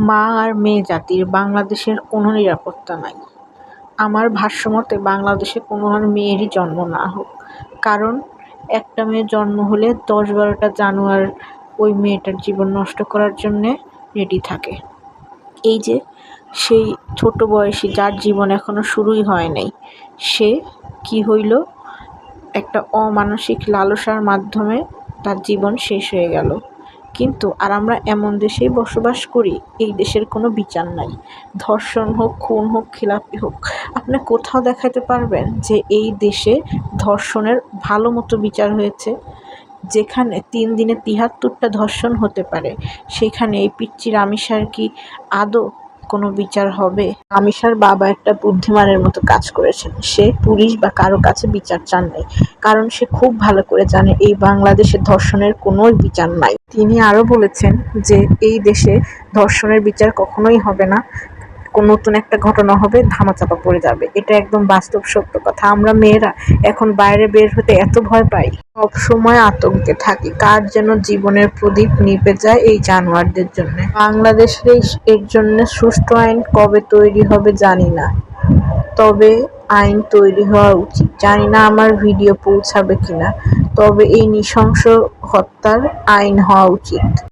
মা আর মেয়ে জাতির বাংলাদেশের কোনো নিরাপত্তা নাই। আমার ভাষ্যমতে বাংলাদেশে কোনো আর মেয়েরই জন্ম না হোক। কারণ একটা মেয়ের জন্ম হলে 10-12টা জানোয়ার ওই মেয়েটার জীবন নষ্ট করার জন্যে রেডি থাকে। এই যে সেই ছোট বয়সী যার জীবন এখনো শুরুই হয় নাই, সে কি হইল, একটা অমানসিক লালসার মাধ্যমে তার জীবন শেষ হয়ে গেল। কিন্তু আর আমরা এমন দেশেই বসবাস করি, এই দেশের কোনো বিচার নাই। ধর্ষণ হোক, খুন হোক, খিলাপি হোক, আপনি কোথাও দেখাতে পারবেন যে এই দেশে ধর্ষণের ভালো মতো বিচার হয়েছে? যেখানে 3 দিনে 73টা ধর্ষণ হতে পারে, সেখানে এই পিচ্চি রামিসার কি আদৌ কোনো বিচার হবে? রামিসার বাবা একটা বুদ্ধিমানের মতো কাজ করেছেন। সে পুলিশ বা কারো কাছে বিচার চান নাই, কারণ সে খুব ভালো করে জানে এই বাংলাদেশে ধর্ষণের কোনো বিচার নাই। তিনি আরও বলেছেন যে এই দেশে ধর্ষণের বিচার কখনোই হবে না, নতুন একটা ঘটনা হবে, ধামাচাপা পড়ে যাবে। এটা একদম বাস্তব সত্য কথা। আমরা মেয়েরা এখন বাইরে বের হতে এত ভয় পাই, সব সময় আতঙ্কে থাকি কার যেন জীবনের প্রদীপ নিভে যায় এই জানোয়ারদের জন্য। বাংলাদেশে এর জন্য সুষ্ঠু আইন কবে তৈরি হবে জানি না, তবে আইন তৈরি হওয়া উচিত। জানি না আমার ভিডিও পৌঁছাবে কিনা, তবে এই নৃশংস হত্যার আইন হওয়া উচিত।